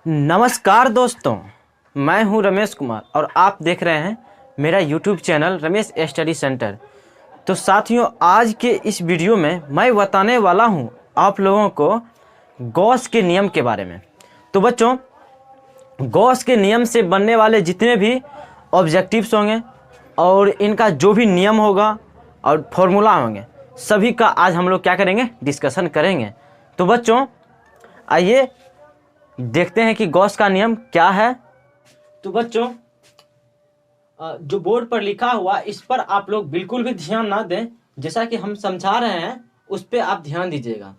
नमस्कार दोस्तों, मैं हूं रमेश कुमार और आप देख रहे हैं मेरा YouTube channel Ramesh study centre. तो साथियों, आज के इस वीडियो में मैं बताने वाला हूं आप लोगों को गॉस के नियम के बारे में। तो बच्चों, गॉस के नियम से बनने वाले जितने भी ऑब्जेक्टिव्स होंगे और इनका जो भी नियम होगा और फॉर्मूला होंगे, सभी का आज हम लोग क्या करेंगे, डिस्कशन करेंगे। तो बच्चों, आइए देखते हैं कि गॉस का नियम क्या है। तो बच्चों, जो बोर्ड पर लिखा हुआ इस पर आप लोग बिल्कुल भी ध्यान ना दें। जैसा कि हम समझा रहे हैं उस पर आप ध्यान दीजिएगा।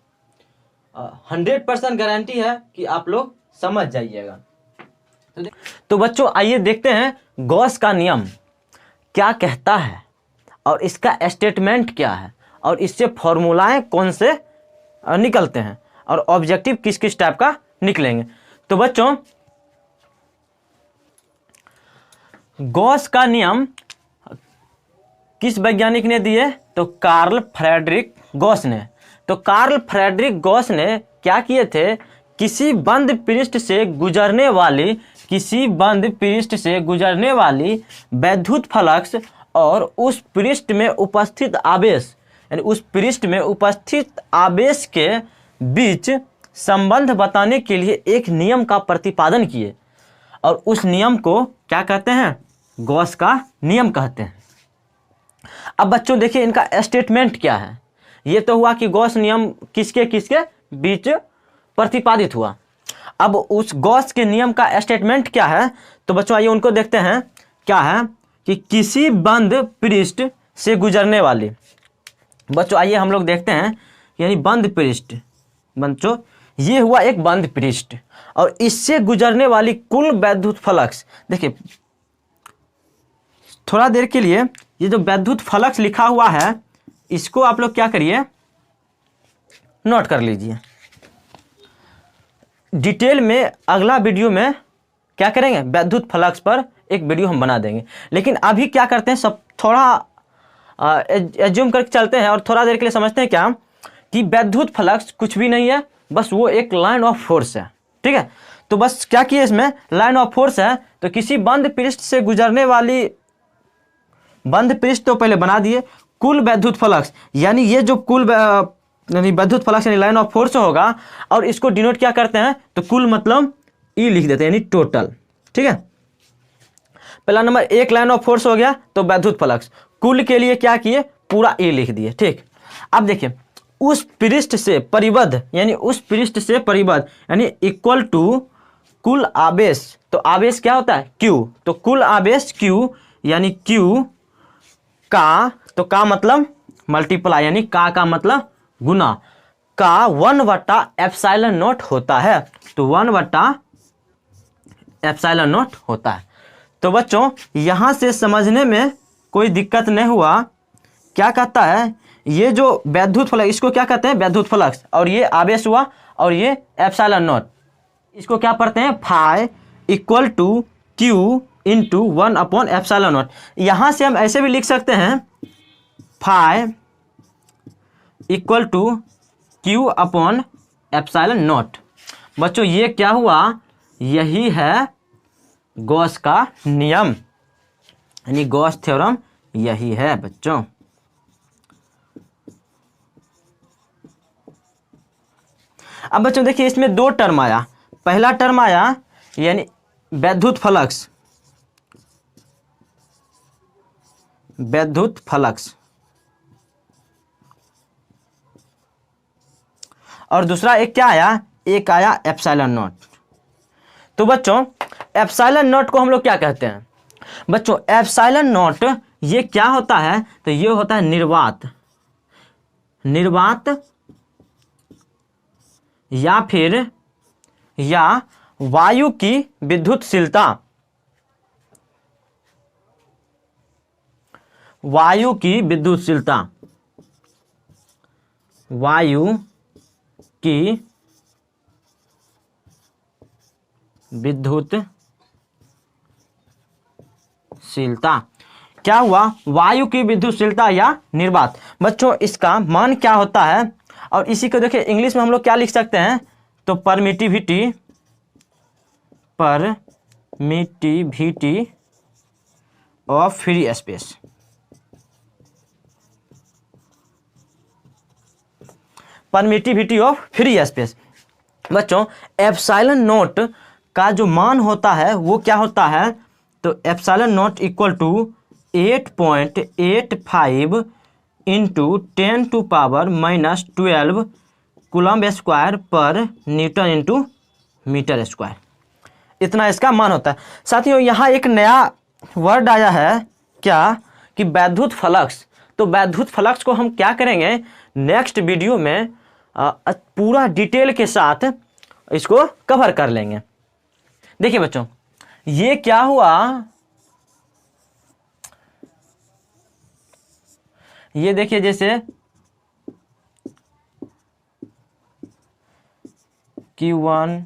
100% गारंटी है कि आप लोग समझ जाइएगा। तो बच्चों, आइए देखते हैं गॉस का नियम क्या कहता है और इसका स्टेटमेंट क्या है और इससे फॉर्मूलाएं कौन से निकलते हैं और ऑब्जेक्टिव किस किस टाइप का निकलेंगे। तो बच्चों, गॉस का नियम किस वैज्ञानिक ने दिए? तो कार्ल फ्रेडरिक गॉस ने। तो कार्ल फ्रेडरिक गॉस ने क्या किए थे? किसी बंद पृष्ठ से गुजरने वाली वैद्युत फ्लक्स और उस पृष्ठ में उपस्थित आवेश, यानी उस पृष्ठ में उपस्थित आवेश के बीच संबंध बताने के लिए एक नियम का प्रतिपादन किए और उस नियम को क्या कहते हैं? गॉस का नियम कहते हैं। अब बच्चों देखिए, इनका स्टेटमेंट क्या है। ये तो हुआ कि गॉस नियम किसके किसके बीच प्रतिपादित हुआ। अब उस गॉस के नियम का स्टेटमेंट क्या है? तो बच्चों आइए उनको देखते हैं। क्या है कि किसी बंद पृष्ठ से गुजरने वाली, बच्चों आइए हम लोग देखते हैं, यानी बंद पृष्ठ। बच्चों, ये हुआ एक बंद पृष्ठ और इससे गुजरने वाली कुल वैद्युत फ्लक्स। देखिए, थोड़ा देर के लिए ये जो वैद्युत फ्लक्स लिखा हुआ है इसको आप लोग क्या करिए, नोट कर लीजिए। डिटेल में अगला वीडियो में क्या करेंगे, वैद्युत फ्लक्स पर एक वीडियो हम बना देंगे। लेकिन अभी क्या करते हैं, सब थोड़ा एज्यूम करके चलते हैं और थोड़ा देर के लिए समझते हैं क्या कि वैद्युत फ्लक्स कुछ भी नहीं है, बस वो एक लाइन ऑफ फोर्स है। ठीक है, तो बस क्या किए, इसमें लाइन ऑफ फोर्स है। तो किसी बंद पृष्ठ से गुजरने वाली, बंद पृष्ठ तो पहले बना दिए, कुल वैद्युत फ्लक्स, यानी ये जो कुल यानी वैद्युत फ्लक्स यानी लाइन ऑफ फोर्स होगा और इसको डिनोट क्या करते हैं, तो कुल मतलब ई लिख देते हैं, यानी टोटल। ठीक है, पहला नंबर एक लाइन ऑफ फोर्स हो गया, तो वैद्युत फ्लक्स कुल के लिए क्या किए, पूरा ई लिख दिए। ठीक, अब देखिए उस पृष्ठ से परिबद्ध, यानी उस पृष्ठ से परिबद्ध यानी इक्वल टू कुल आवेश। तो आवेश क्या होता है, Q। तो कुल आवेश Q यानी Q का, तो का मतलब मल्टीप्लाई, यानी का मतलब गुना, का 1/ε0 होता है। तो 1/ε0 होता है। तो बच्चों, यहां से समझने में कोई दिक्कत नहीं हुआ। क्या कहता है, ये जो वैद्युत फ्लक्स, इसको क्या कहते हैं, वैद्युत फ्लक्स, और ये आवेश हुआ और ये ε0, इसको क्या पढ़ते हैं, phi equal to Q into 1/ε0। यहां से हम ऐसे भी लिख सकते हैं, फाई इक्वल टू Q/ε0। बच्चों, ये क्या हुआ, यही है गॉस का नियम, यानी गॉस थ्योरम यही है बच्चों। अब बच्चों देखिए, इसमें दो टर्म आया। पहला टर्म आया यानी वैद्युत फ्लक्स, और दूसरा एक क्या आया, एक आया ε0। तो बच्चों, ε0 को हम लोग क्या कहते हैं? बच्चों, ε0 ये क्या होता है, तो ये होता है निर्वात या वायु की विद्युतशीलता, वायु की विद्युतशीलता क्या हुआ, वायु की विद्युतशीलता या निर्वात। बच्चों, इसका मान क्या होता है, और इसी को देखिए इंग्लिश में हम लोग क्या लिख सकते हैं, तो permittivity permittivity of free space. Permittivity of free space. बच्चों एप्सिलॉन नोट का जो मान होता है वो क्या होता है, तो epsilon naught equal to 8.85 into 10⁻⁻12 coulomb square पर न्यूटन इंटू मीटर स्क्वायर, इतना इसका मान होता है। साथियों यहाँ एक नया वर्ड आया है क्या, कि वैद्युत फ्लक्स। तो वैद्युत फ्लक्स को हम क्या करेंगे, नेक्स्ट वीडियो में पूरा डिटेल के साथ इसको कवर कर लेंगे। देखिए बच्चों ये क्या हुआ, ये देखिए जैसे Q1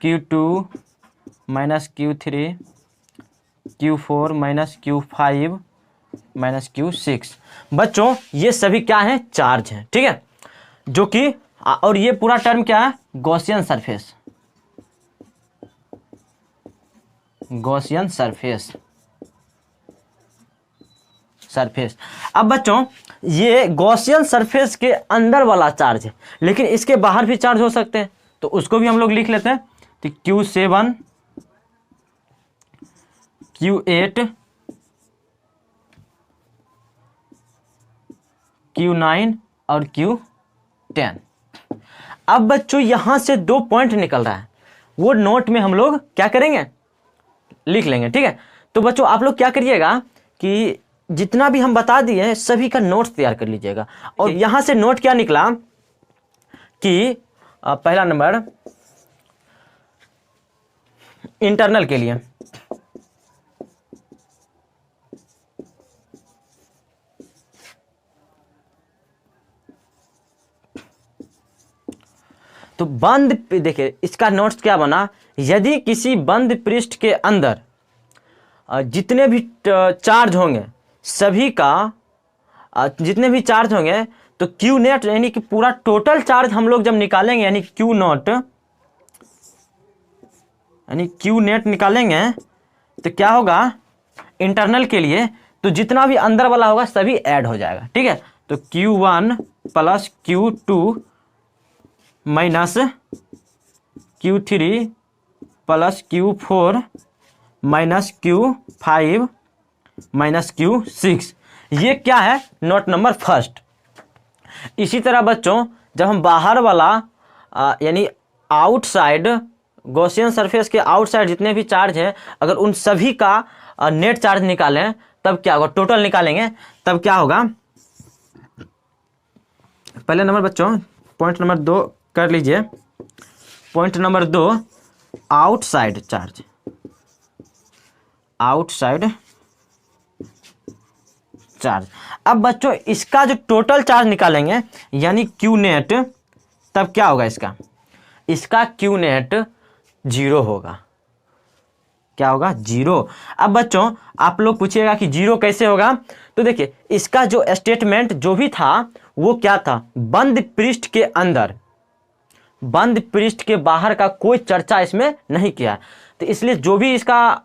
Q2 minus Q3 Q4 minus Q5 minus Q6। बच्चों ये सभी क्या है, चार्ज हैं, ठीक है, जो कि और ये पूरा टर्म क्या है, गॉसियन सरफेस, गॉसियन सरफेस। अब बच्चों ये गॉसियन सरफेस के अंदर वाला चार्ज है, लेकिन इसके बाहर भी चार्ज हो सकते हैं, तो उसको भी हम लोग लिख लेते हैं। तो Q7 Q8 Q9 और Q10। अब बच्चों यहां से 2 पॉइंट निकल रहा है, वो नोट में हम लोग क्या करेंगे, लिख लेंगे, ठीक है। तो बच्चों आप लोग क्या करिएगा कि जितना भी हम बता दिए सभी का नोट्स तैयार कर लीजिएगा। और यहां से नोट क्या निकला कि पहला नंबर इंटरनल के लिए, तो बंद, देखिए इसका नोट्स क्या बना, यदि किसी बंद पृष्ठ के अंदर जितने भी चार्ज होंगे सभी का जितने भी चार्ज होंगे, तो क्यू नेट यानी कि पूरा टोटल चार्ज हम लोग जब निकालेंगे, यानी क्यू नॉट यानी क्यू नेट निकालेंगे, तो क्या होगा इंटरनल के लिए, तो जितना भी अंदर वाला होगा सभी ऐड हो जाएगा, ठीक है। तो Q1 plus Q2 minus Q3 plus Q4 minus Q5 minus Q6, ये क्या है, नोट नंबर फर्स्ट। इसी तरह बच्चों जब हम बाहर वाला यानी आउटसाइड गॉसियन सरफेस के आउटसाइड जितने भी चार्ज हैं, अगर उन सभी का नेट चार्ज निकालें तब क्या होगा, टोटल निकालेंगे तब क्या होगा। पहले नंबर बच्चों पॉइंट नंबर 2 कर लीजिए। Point number 2 outside charge, outside charge. अब बच्चों इसका जो टोटल चार्ज निकालेंगे यानी क्यू नेट, तब क्या होगा इसका क्यू नेट 0 होगा। क्या होगा, 0। अब बच्चों आप लोग पूछिएगा कि 0 कैसे होगा, तो देखिए इसका जो स्टेटमेंट जो भी था वो क्या था, बंद पृष्ठ के अंदर, बंद पृष्ठ के बाहर का कोई चर्चा इसमें नहीं किया, तो इसलिए जो भी इसका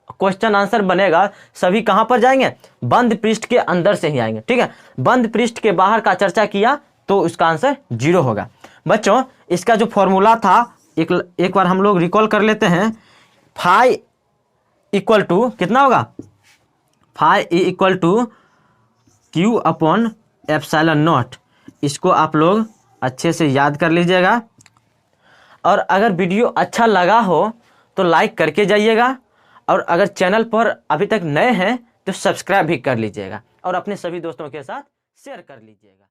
क्वेश्चन आंसर बनेगा सभी कहां पर जाएंगे, बंद पृष्ठ के अंदर से ही आएंगे, ठीक है। बंद पृष्ठ के बाहर का चर्चा किया तो उसका आंसर 0 होगा। बच्चों इसका जो फॉर्मूला था एक बार हम लोग रिकॉल कर लेते हैं। फाई इक्वल टू कितना होगा, phi equal to Q upon epsilon naught. इसको आप लोग अच्छे से याद कर लीजिएगा, और अगर वीडियो अच्छा लगा हो तो लाइक करके जाइएगा, और अगर चैनल पर अभी तक नए हैं तो सब्सक्राइब भी कर लीजिएगा, और अपने सभी दोस्तों के साथ शेयर कर लीजिएगा।